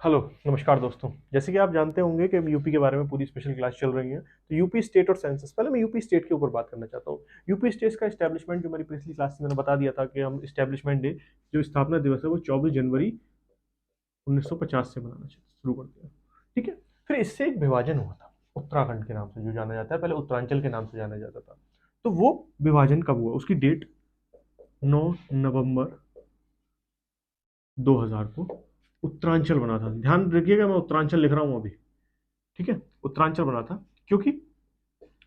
Hello, नमस्कार दोस्तों। जैसे कि आप जानते होंगे कि यूपी के बारे में पूरी स्पेशल क्लास चल रही है। तो यूपी स्टेट और सेंसस, पहले मैं यूपी स्टेट के ऊपर बात करना चाहता हूँ। यूपी स्टेट का एस्टैब्लिशमेंट जो मेरी पिछली क्लास में मैंने बता दिया था कि हम एस्टैब्लिशमेंट डे, जो स्थापना दिवस है, वो 24 जनवरी 1950 से मनाना शुरू करते हैं। ठीक है। फिर इससे एक विभाजन हुआ था उत्तराखंड के नाम से, जो जाना जाता है, पहले उत्तरांचल के नाम से जाना जाता था। तो वो विभाजन कब हुआ, उसकी डेट 9 नवंबर 2000 को उत्तरांचल बना था। ध्यान रखिएगा, मैं उत्तरांचल लिख रहा हूँ अभी। ठीक है। उत्तरांचल बना था क्योंकि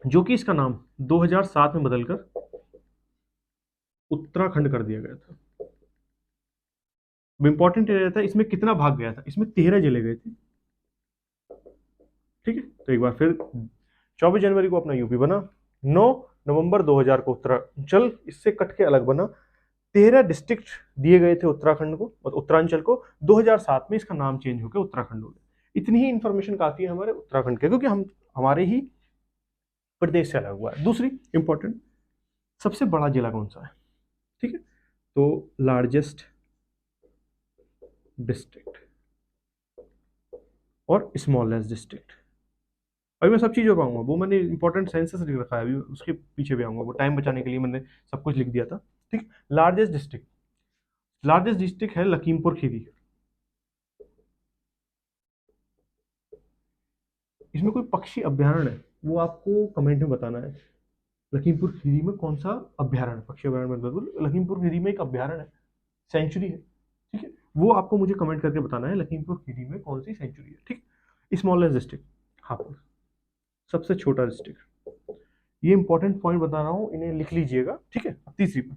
जो कि इसका नाम 2007 में बदलकर उत्तराखंड कर दिया गया था। इंपॉर्टेंट ये रहता है इसमें कितना भाग गया था, इसमें 13 जिले गए थे। ठीक है। तो एक बार फिर 24 जनवरी को अपना यूपी बना, 9 नवंबर 2000 को उत्तरांचल इससे कट के अलग बना। 13 डिस्ट्रिक्ट दिए गए थे उत्तराखंड को और उत्तरांचल को। 2007 में इसका नाम चेंज होकर उत्तराखंड हो गया। इतनी ही इंफॉर्मेशन काफी है हमारे उत्तराखंड के, क्योंकि हम हमारे ही प्रदेश से अलग हुआ है। दूसरी इंपॉर्टेंट, सबसे बड़ा जिला कौन सा है? ठीक है। तो लार्जेस्ट डिस्ट्रिक्ट और स्मॉलेस्ट डिस्ट्रिक्ट। अभी मैं सब चीज़ पाऊंगा, वो मैंने इंपॉर्टेंट सेंसस लिख रखा है, अभी उसके पीछे भी आऊंगा, वो टाइम बचाने के लिए मैंने सब कुछ लिख दिया था। ठीक। लार्जेस्ट डिस्ट्रिक्ट है लखीमपुर खीरी। इसमें कोई पक्षी अभ्यारण्य है, वो आपको कमेंट में बताना है। लखीमपुर खीरी में कौन सा अभ्यारण्य, पक्षी अभ्यारण्य में बिल्कुल लखीमपुर खीरी में एक अभ्यारण्य है, सेंचुरी है। ठीक है। वो आपको मुझे कमेंट करके बताना है लखीमपुर खीरी में कौन सी सेंचुरी है। ठीक। स्मॉलेस्ट डिस्ट्रिक्ट हापुड़, सबसे छोटा डिस्ट्रिक्ट। ये इंपॉर्टेंट पॉइंट बता रहा हूँ, इन्हें लिख लीजिएगा। ठीक है। अब तीसरी पर।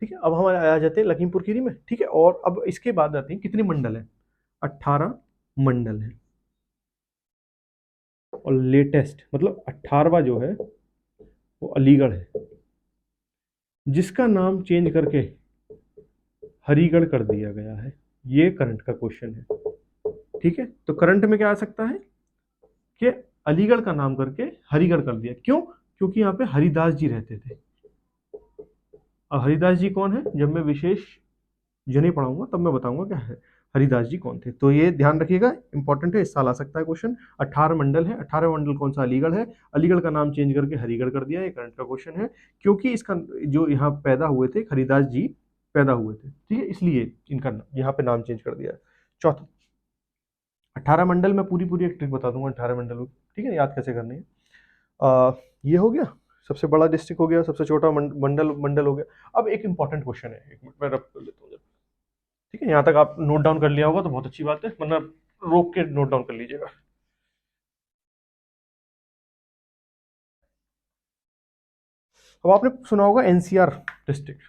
ठीक है। अब हम आ जाते हैं लखीमपुर खीरी में। ठीक है। और अब इसके बाद आते हैं कितने मंडल हैं। 18 मंडल हैं। और लेटेस्ट मतलब 18वां जो है वो अलीगढ़ है, जिसका नाम चेंज करके हरिगढ़ कर दिया गया है। ये करंट का क्वेश्चन है। ठीक है। तो करंट में क्या आ सकता है कि अलीगढ़ का नाम करके हरिगढ़ कर दिया। क्यों? क्योंकि यहाँ पे हरिदास जी रहते थे। अब हरिदास जी कौन है, जब मैं विशेष जने पढ़ाऊंगा तब मैं बताऊंगा क्या है हरिदास जी कौन थे। तो ये ध्यान रखिएगा, इंपॉर्टेंट है, इस साल आ सकता है क्वेश्चन। 18 मंडल है, 18 मंडल कौन सा? अलीगढ़ है। अलीगढ़ का नाम चेंज करके हरिगढ़ कर दिया, ये करंट का क्वेश्चन है। क्योंकि इसका जो यहाँ पैदा हुए थे, हरिदास जी पैदा हुए थे, ठीक है, इसलिए इनका यहाँ पे नाम चेंज कर दिया है। चौथा, 18 मंडल में पूरी पूरी एक ट्रिक बता दूंगा 18 मंडल, ठीक है, याद कैसे करनी है। ये हो गया, सबसे बड़ा डिस्ट्रिक्ट हो गया, सबसे छोटा मंडल मंडल हो गया। अब एक इंपॉर्टेंट क्वेश्चन है, एक मिनट मैं रब कर लेता हूँ। ठीक है, यहाँ तक आप नोट डाउन कर लिया होगा तो बहुत अच्छी बात है, वरना रोक के नोट डाउन कर लीजिएगा। अब आपने सुना होगा एनसीआर डिस्ट्रिक्ट,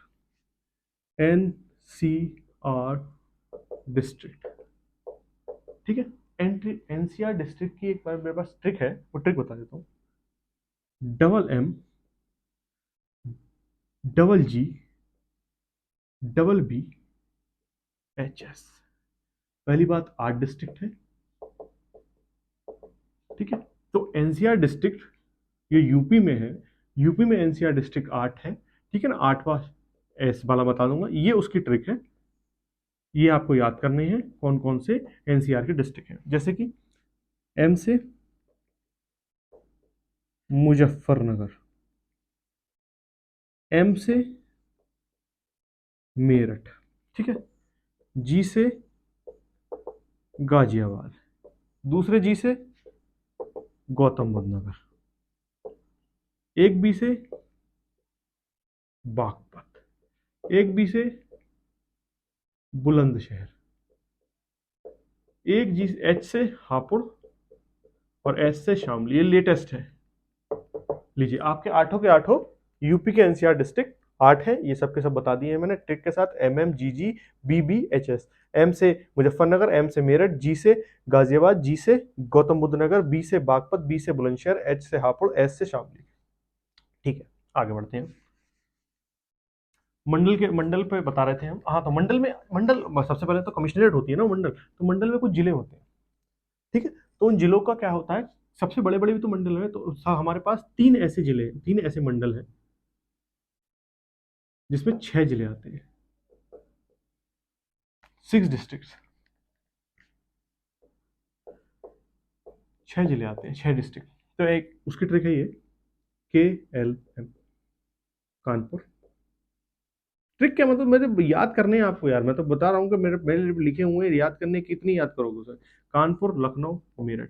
एनसीआर डिस्ट्रिक्ट। ठीक है। एनसीआर डिस्ट्रिक्ट की एक बार मेरे पास ट्रिक है, वो ट्रिक बता देता हूँ। Double MGB HS। पहली बात, 8 डिस्ट्रिक्ट है। ठीक है। तो एनसीआर डिस्ट्रिक्ट ये यूपी में है, यूपी में एनसीआर डिस्ट्रिक्ट 8 है। ठीक है ना, 8वां एस वाला बता दूंगा, ये उसकी ट्रिक है। ये आपको याद करने हैं कौन कौन से एनसीआर के डिस्ट्रिक्ट हैं। जैसे कि एम से मुजफ्फरनगर, एम से मेरठ, ठीक है, जी से गाजियाबाद, दूसरे जी से गौतम बुद्ध नगर, एक बी से बागपत, एक बी से बुलंदशहर, एक जी एच से हापुड़ और एस से शामली। ये लेटेस्ट है। लीजिए, आपके आठों के आठों यूपी के एनसीआर डिस्ट्रिक्ट 8 है, ये सब के सब बता दिए हैं मैंने ट्रिक के साथ। MMGG BBHS। एम से मुजफ्फरनगर, एम से मेरठ, जी से गाजियाबाद, जी से गौतम बुद्ध नगर, बी से बागपत, बी से बुलंदशहर, एच से हापुड़, एस से शामली। ठीक है, आगे बढ़ते हैं। मंडल पे बता रहे थे हम। हाँ, तो मंडल सबसे पहले तो कमिश्नरेट होती है ना मंडल, तो मंडल में कुछ जिले होते हैं। ठीक है। तो उन जिलों का क्या होता है, सबसे बड़े बड़े भी तो मंडल है, तो हमारे पास 3 ऐसे जिले, 3 ऐसे मंडल हैं जिसमें 6 जिले आते हैं, 6 डिस्ट्रिक्ट्स। 6 जिले आते हैं, 6 डिस्ट्रिक्ट। तो एक उसकी ट्रिक है ये, KLM, कानपुर। ट्रिक क्या मतलब, मेरे याद करने हैं आपको यार, मैं तो बता रहा हूँ कि मेरे मेरे लिखे हुए हैं, याद करने कितनी याद करोगे उसे। कानपुर, लखनऊ, मेरठ,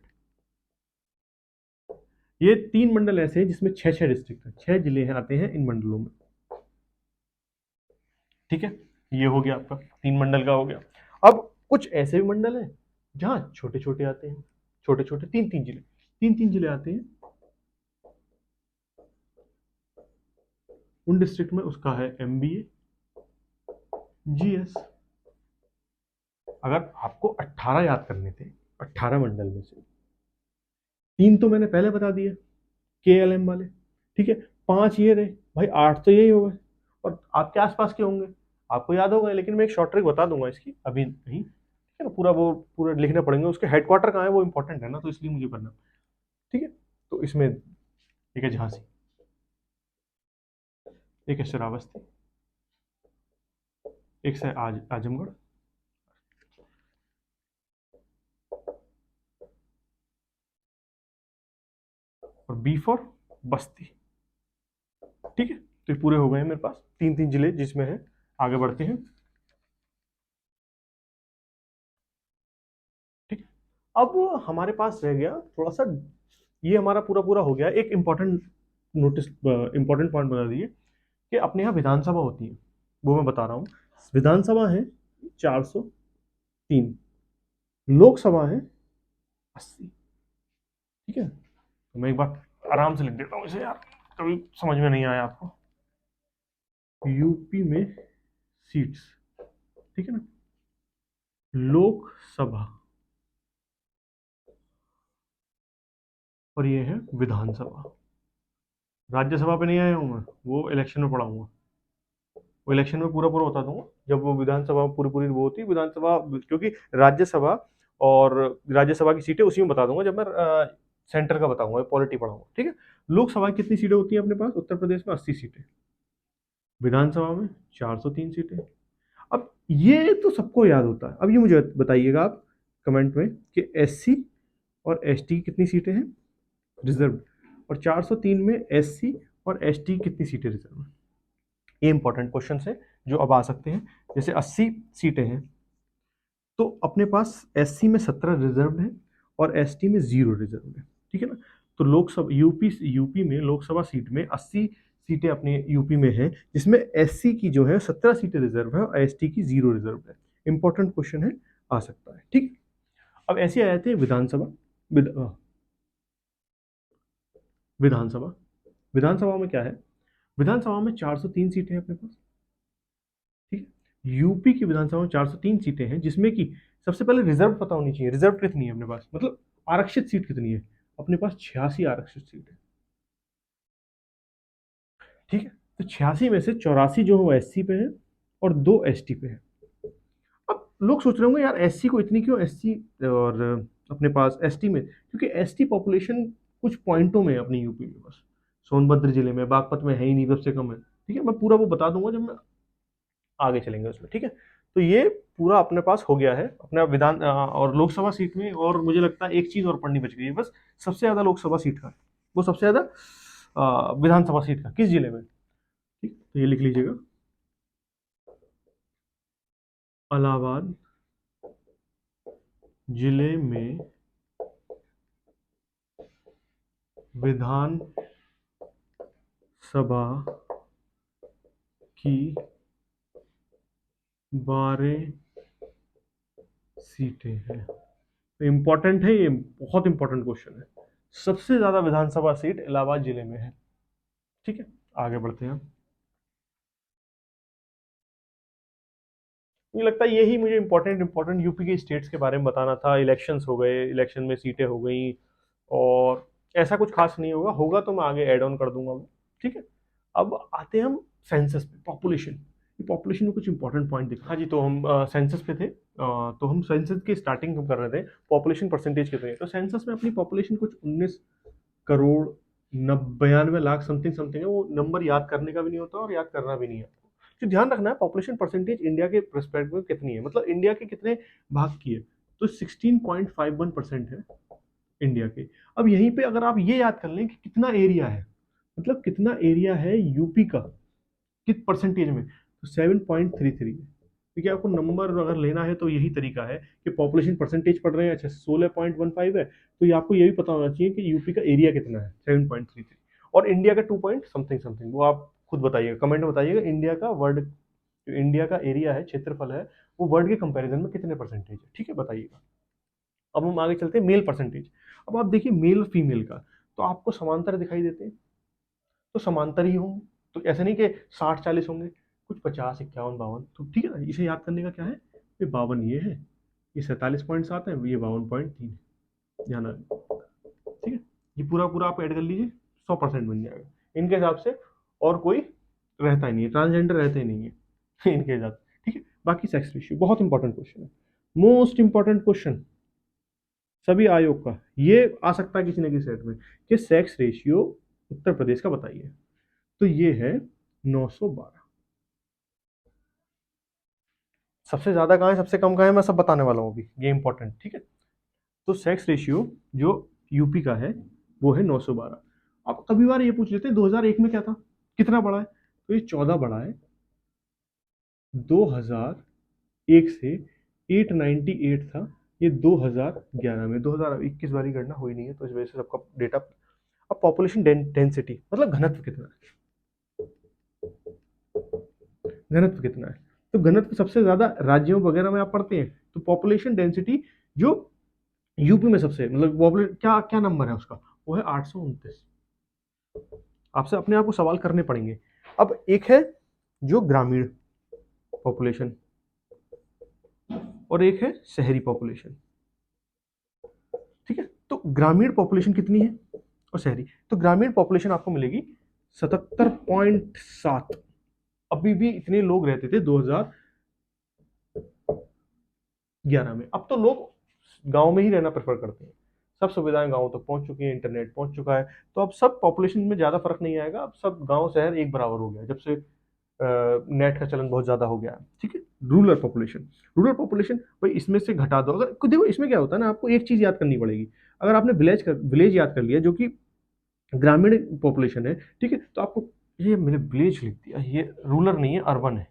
ये 3 मंडल ऐसे हैं जिसमें 6 डिस्ट्रिक्ट है, 6 जिले हैं आते हैं इन मंडलों में। ठीक है, ये हो गया आपका 3 मंडल का हो गया। अब कुछ ऐसे भी मंडल हैं जहाँ छोटे छोटे आते हैं, छोटे छोटे 3-3 जिले, 3-3 जिले आते हैं। उन डिस्ट्रिक्ट में उसका है MBA, GS। अगर आपको 18 याद करने थे, 18 मंडल में से 3 तो मैंने पहले बता दिए, KLM वाले। ठीक है, 5 ये रहे भाई, 8 तो यही हो गए, और आपके आसपास के होंगे, आपको याद होगा। लेकिन मैं एक शॉर्ट ट्रिक बता दूंगा इसकी अभी नहीं, ठीक है ना, पूरा वो पूरा लिखना पड़ेंगे, उसके हेडक्वार्टर कहाँ है वो इंपॉर्टेंट है ना, तो इसलिए मुझे करना। ठीक है, तो इसमें एक है झांसी, एक है श्रावस्ती, एक से आजमगढ़, और B फॉर बस्ती। ठीक है, तो ये पूरे हो गए मेरे पास 3-3 जिले जिसमें है। आगे बढ़ते हैं। ठीक, अब हमारे पास रह गया थोड़ा सा, ये हमारा पूरा पूरा हो गया। एक इंपॉर्टेंट नोटिस, इंपॉर्टेंट पॉइंट बता दिए कि अपने यहाँ विधानसभा होती है, वो मैं बता रहा हूँ। विधानसभा है 403, लोकसभा है 80। ठीक है, तो मैं एक बार आराम से लिख देता हूँ इसे यार, कभी समझ में नहीं आया आपको। यूपी में सीट्स, ठीक है ना, लोकसभा, और ये है विधानसभा। राज्यसभा पे नहीं आया हूँ मैं, वो इलेक्शन में पढ़ाऊंगा, वो इलेक्शन में पूरा पूरा बता दूंगा जब वो विधानसभा पूरी पूरी वो होती है विधानसभा, क्योंकि राज्यसभा और राज्यसभा की सीटें उसी में बता दूंगा जब मैं सेंटर का बताऊंगा, पॉलिटी पढ़ाऊंगा। ठीक है, लोकसभा की कितनी सीटें होती हैं अपने पास, उत्तर प्रदेश में 80 सीटें, विधानसभा में 403 सीटें। अब ये तो सबको याद होता है, अब ये मुझे बताइएगा आप कमेंट में कि SC और ST की कितनी सीटें हैं रिजर्व, और 403 में SC और ST की कितनी सीटें रिजर्व हैं। ये इंपॉर्टेंट क्वेश्चन है जो अब आ सकते हैं। जैसे 80 सीटें हैं, तो अपने पास SC में 17 रिजर्व है और ST में 0 रिजर्व है। ठीक है ना, तो लोकसभा यूपी में लोकसभा सीट में 80 सीटें अपने यूपी में है, जिसमें SC की जो है 17 सीटें रिजर्व है और ST की 0 रिजर्व है। इंपॉर्टेंट क्वेश्चन है, आ सकता है। ठीक, अब ऐसे आ जाते हैं विधानसभा। विधानसभा, विधानसभा में क्या है, विधानसभा में 403 सीटें हैं अपने पास। ठीक है, यूपी की विधानसभा में 403 सीटें हैं, जिसमें कि सबसे पहले रिजर्व पता होनी चाहिए, रिजर्व कितनी है अपने पास, मतलब आरक्षित सीट कितनी है अपने पास, 86 आरक्षित सीट है। ठीक है, तो 86 में से 84 जो है वो SC पे है और 2 ST पे है। अब लोग सोच रहे होंगे यार SC को इतनी क्यों, SC और अपने पास ST में, क्योंकि ST पॉपुलेशन कुछ पॉइंटों में है अपनी यूपी में, बस सोनभद्र जिले में, बागपत में है ही नहीं, सबसे कम है। ठीक है, मैं पूरा वो बता दूंगा जब मैं आगे चलेंगे उसमें। ठीक है, तो ये पूरा अपने पास हो गया है अपना विधान और लोकसभा सीट में। और मुझे लगता है एक चीज और पढ़नी बच गई है बस, सबसे ज्यादा लोकसभा सीट का, वो सबसे ज्यादा विधानसभा सीट का किस जिले में। ठीक, तो ये लिख लीजिएगा, इलाहाबाद जिले में विधान सभा की 12 सीटें हैं। तो इंपॉर्टेंट है ये, बहुत इंपॉर्टेंट क्वेश्चन है। सबसे ज्यादा विधानसभा सीट इलाहाबाद जिले में है। ठीक है, आगे बढ़ते हैं। मुझे लगता है यही मुझे इंपॉर्टेंट इंपॉर्टेंट यूपी के स्टेट्स के बारे में बताना था। इलेक्शंस हो गए, इलेक्शन में सीटें हो गई, और ऐसा कुछ खास नहीं होगा, होगा तो मैं आगे ऐड ऑन कर दूंगा वो। ठीक है, अब आते हैं हम सेंसस पे, पॉपुलेशन। पॉपुलेशन में कुछ इंपॉर्टेंट पॉइंट दिखा। हाँ जी, तो हम सेंसस पे थे, तो हम सेंसस की स्टार्टिंग हम कर रहे थे, पॉपुलेशन परसेंटेज कितनी है। तो सेंसस में अपनी पॉपुलेशन कुछ 19 करोड़ 92 लाख समथिंग समथिंग है। वो नंबर याद करने का भी नहीं होता और याद करना भी नहीं है। तो ध्यान रखना है पॉपुलेशन परसेंटेज इंडिया के परस्पेक्टिव में कितनी है, मतलब इंडिया के कितने भाग की है। तो 16.51% है इंडिया के। अब यहीं पे अगर आप ये याद कर लें कि कितना एरिया है, मतलब कितना एरिया है यूपी का किस परसेंटेज में, तो 7.33 है। क्योंकि आपको नंबर अगर लेना है तो यही तरीका है कि पॉपुलेशन परसेंटेज पढ़ रहे हैं, अच्छा 16.15 है, तो ये आपको ये भी पता होना चाहिए कि यूपी का एरिया कितना है, 7.33, और इंडिया का 2 पॉइंट समथिंग समथिंग, वो आप खुद बताइएगा, कमेंट में बताइएगा इंडिया का वर्ल्ड, जो इंडिया का एरिया है, क्षेत्रफल है, वो वर्ल्ड के कंपैरिजन में कितने परसेंटेज है, ठीक है, बताइएगा। अब हम आगे चलते हैं मेल परसेंटेज। अब आप देखिए मेल और फीमेल का, तो आपको समांतर दिखाई देते हैं, तो समांतर ही होंगे, तो ऐसे नहीं कि 60-40 होंगे, कुछ 50, 51, 52, तो ठीक है ना, इसे याद करने का क्या है, ये 52 ये है, ये 47.7 है, ये 52.3 है, ध्यान रखना, ठीक है, ये पूरा पूरा आप ऐड कर लीजिए, 100% बन जाएगा इनके हिसाब से, और कोई रहता ही नहीं है, ट्रांसजेंडर रहते ही नहीं है इनके हिसाब से, ठीक है। बाकी सेक्स रेशियो बहुत इंपॉर्टेंट क्वेश्चन है, मोस्ट इंपॉर्टेंट क्वेश्चन सभी आयोग का, ये आ सकता है किसी न किसी सेट में, कि सेक्स रेशियो उत्तर प्रदेश का बताइए, तो ये है 912। सबसे ज्यादा कहाँ है, सबसे कम कहाँ है, मैं सब बताने वाला हूँ अभी, ये इंपॉर्टेंट, ठीक है। तो सेक्स रेशियो जो यूपी का है वो है 912। अब कभी बार ये पूछ लेते हैं 2001 में क्या था, कितना बढ़ा है, तो ये 14 बढ़ा है, 2001 से 898 था, ये 2011 में, 2021 वाली गणना हुई नहीं है तो इस वजह से सबका डेटा। अब पॉपुलेशन डेंसिटी मतलब घनत्व कितना है, घनत्व कितना है, तो घनत्व सबसे ज्यादा राज्यों वगैरह में आप पढ़ते हैं, तो पॉपुलेशन डेंसिटी जो यूपी में सबसे मतलब पॉपुलेट क्या क्या नंबर है उसका, वो है 829। आपसे अपने आप को सवाल करने पड़ेंगे। अब एक है जो ग्रामीण पॉपुलेशन और एक है शहरी पॉपुलेशन, ठीक है, तो ग्रामीण पॉपुलेशन कितनी है और शहरी, तो ग्रामीण पॉपुलेशन आपको मिलेगी 77.7। अभी भी इतने लोग रहते थे 2011 में, अब तो लोग गांव में ही रहना प्रेफर करते हैं, सब सुविधाएं गांव तक पहुंच चुकी हैं, इंटरनेट पहुंच चुका है, तो अब सब पॉपुलेशन में ज्यादा फर्क नहीं आएगा, अब सब गांव शहर एक बराबर हो गया जब से नेट का चलन बहुत ज्यादा हो गया है, ठीक है। रूरल पॉपुलेशन, रूरल पॉपुलेशन भाई इसमें से घटा दो, अगर देखो इसमें क्या होता है ना, आपको एक चीज याद करनी पड़ेगी, अगर आपने विलेज याद कर लिया जो कि ग्रामीण पॉपुलेशन है, ठीक है, तो आपको ये मैंने विलेज लिख दिया, ये रूरल नहीं है अर्बन है,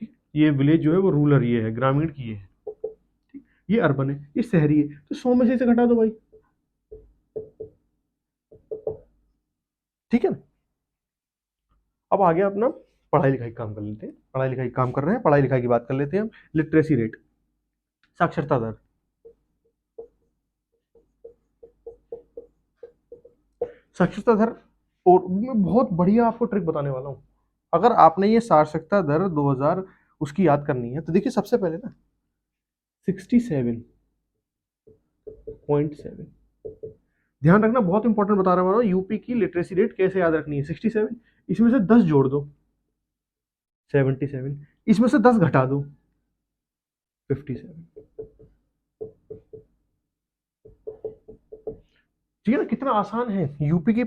ठीक, ये विलेज जो है वो रूरल ये है, ग्रामीण की ये है, ठीक, ये अर्बन है, ये शहरी है, तो 100 में से इसे घटा दो भाई, ठीक है ना। अब आगे अपना पढ़ाई लिखाई काम कर लेते हैं, पढ़ाई लिखाई काम कर रहे हैं, पढ़ाई लिखाई की बात कर लेते हैं हम। लिटरेसी रेट, साक्षरता दर, साक्षरता दर, और मैं बहुत बढ़िया आपको ट्रिक बताने वाला हूँ, अगर आपने ये साक्षरता दर 2000 उसकी याद करनी है, तो देखिए सबसे पहले ना 67.7, ध्यान रखना बहुत इंपॉर्टेंट बता रहा हूँ, यूपी की लिटरेसी रेट कैसे याद रखनी है, 67, इसमें से 10 जोड़ दो 77, इसमें से 10 घटा दो 57, ठीक है ना, कितना आसान है यूपी की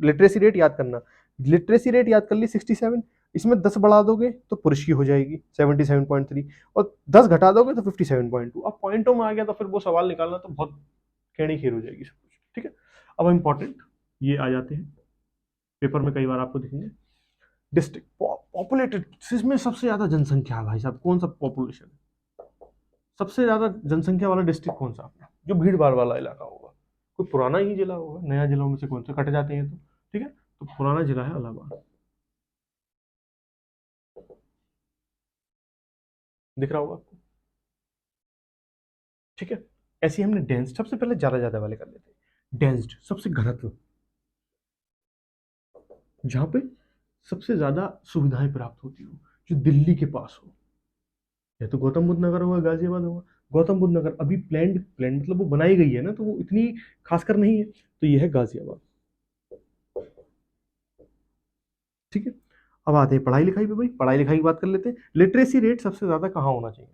लिटरेसी रेट याद करना। लिटरेसी रेट याद कर ली 67, इसमें 10 बढ़ा दोगे तो पुरुष की हो जाएगी 77.3, और 10 घटा दोगे तो 57.2। अब पॉइंटों में आ गया तो फिर वो सवाल निकालना तो बहुत खेड़ी खेर हो जाएगी सब कुछ, ठीक है। अब इंपॉर्टेंट ये आ जाते हैं, पेपर में कई बार आपको दिखेंगे, डिस्ट्रिक्ट पॉपुलेटेड, इसमें सबसे ज्यादा जनसंख्या है भाई साहब, कौन सा पॉपुलेशन, सबसे ज्यादा जनसंख्या वाला डिस्ट्रिक्ट कौन सा, जो भीड़ भाड़ वाला इलाका होगा, कोई पुराना ही जिला होगा, नया जिलों में से कौन से कट जाते हैं तो, ठीक है, तो पुराना जिला है इलाहाबाद, दिख रहा होगा आपको, ठीक है। ऐसे ही हमने डेंस, सबसे पहले ज्यादा ज्यादा वाले कर लेते हैं, डेंस्ड सबसे घनत्व, जहां पे सबसे ज्यादा सुविधाएं प्राप्त होती हो, जो दिल्ली के पास हो, या तो गौतम बुद्ध नगर होगा, गाजियाबाद होगा। गौतम बुद्ध नगर अभी प्लैंड मतलब वो बनाई गई है ना, तो वो इतनी खासकर नहीं है, तो ये है गाजियाबाद, ठीक है। अब आते हैं पढ़ाई लिखाई पे, भाई पढ़ाई लिखाई की बात कर लेते हैं। लिटरेसी रेट सबसे ज्यादा कहाँ होना चाहिए,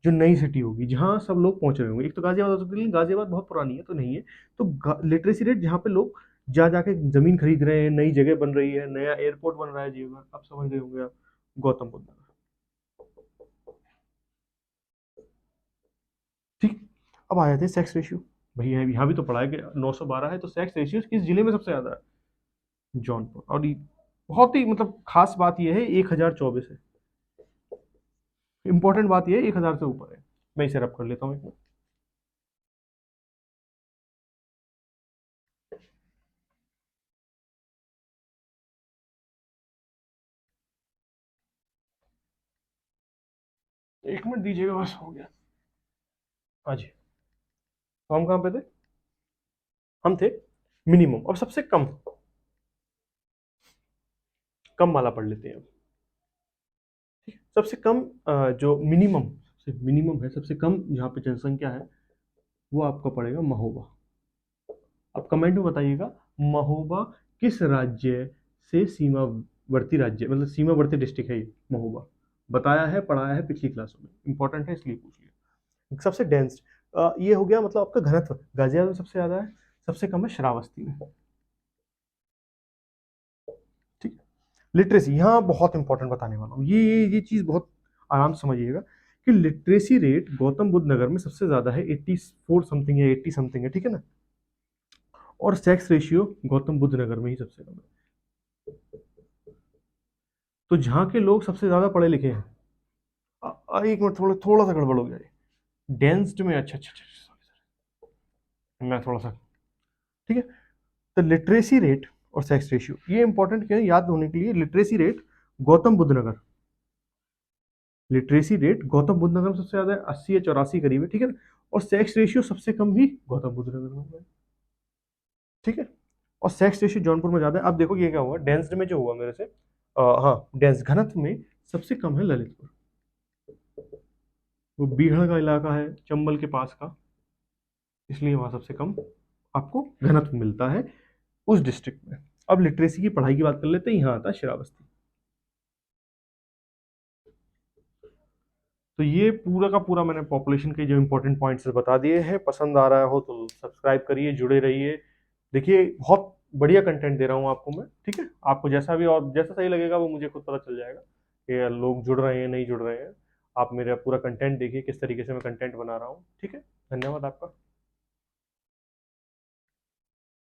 जो नई सिटी होगी जहाँ सब लोग पहुंच रहे होंगे, एक तो गाजियाबाद हो सकती है, लेकिन गाजियाबाद बहुत पुरानी है तो नहीं है, तो लिटरेसी रेट जहाँ पे लोग जा जाके जमीन खरीद रहे हैं, नई जगह बन रही है, नया एयरपोर्ट बन रहा है जीवन, आप समझ रहे होंगे आप, गौतम बुद्ध नगर, अब आ जाते हैं सेक्स रेशियो। भैया यहाँ भी तो पढ़ा है कि 912 है, तो सेक्स रेशियो किस जिले में सबसे ज्यादा है? जौनपुर। और ये बहुत ही मतलब खास बात यह है 1024 है। इंपॉर्टेंट बात यह है 1000 से ऊपर है। मैं इसे रब कर लेता हूँ। एक मिनट दीजिएगा, बस हो गया। हाँ जी, तो हम कहाँ पे थे? हम थे मिनिमम। और सबसे कम, कम वाला पढ़ लेते हैं अब। सबसे कम जो मिनिमम, मिनिमम है, सबसे कम जहाँ पे जनसंख्या है, वो आपका पड़ेगा महोबा। अब कमेंट में बताइएगा महोबा किस राज्य से सीमावर्ती राज्य, मतलब सीमावर्ती डिस्ट्रिक्ट है ये महोबा। बताया है, पढ़ाया है पिछली क्लासों में, इंपॉर्टेंट है इसलिए पूछ लिया। सबसे डेंस ये हो गया, मतलब आपका घनत्व गाजियाबाद में सबसे ज्यादा है, सबसे कम है श्रावस्ती में। ठीक है। लिटरेसी यहाँ बहुत इंपॉर्टेंट बताने वाला हूँ, ये चीज बहुत आराम से समझिएगा कि लिटरेसी रेट गौतम बुद्ध नगर में सबसे ज्यादा है, 84 समथिंग है, 80 समथिंग है, ठीक है ना। और सेक्स रेशियो गौतम बुद्ध नगर में ही सबसे कम है। तो जहाँ के लोग सबसे ज्यादा पढ़े लिखे हैं, एक मिनट, थोड़ा थोड़ा सा गड़बड़ हो गया ये। डेंस्ड में, अच्छा अच्छा अच्छा, मैं थोड़ा सा, ठीक है। तो लिटरेसी रेट और सेक्स रेशियो ये इंपॉर्टेंट क्या है याद होने के लिए। लिटरेसी रेट गौतम बुद्ध नगर, लिटरेसी रेट गौतम बुद्ध नगर में सबसे ज्यादा है, 80 या 84 करीब है, ठीक है ना। और सेक्स रेशियो सबसे कम भी गौतम बुद्ध नगर में है, ठीक है। और सेक्स रेशियो जौनपुर में ज्यादा है। अब देखो ये क्या हुआ डेंस्ड में, जो हुआ मेरे से, हाँ डेंस घनत्व में सबसे कम है ललितपुर। वो बीहड़ का इलाका है, चंबल के पास का, इसलिए वहां सबसे कम आपको घनत्व मिलता है उस डिस्ट्रिक्ट में। अब लिटरेसी की पढ़ाई की बात कर लेते हैं, यहाँ आता है श्रावस्ती। तो ये पूरा का पूरा मैंने पॉपुलेशन के जो इंपॉर्टेंट पॉइंट्स बता दिए हैं। पसंद आ रहा हो तो सब्सक्राइब करिए, जुड़े रहिए। देखिए बहुत बढ़िया कंटेंट दे रहा हूँ आपको मैं, ठीक है। आपको जैसा भी और जैसा सही लगेगा वो मुझे खुद पता चल जाएगा कि लोग जुड़ रहे हैं नहीं जुड़ रहे हैं। आप मेरा पूरा कंटेंट देखिए किस तरीके से मैं कंटेंट बना रहा हूँ, ठीक है। धन्यवाद आपका।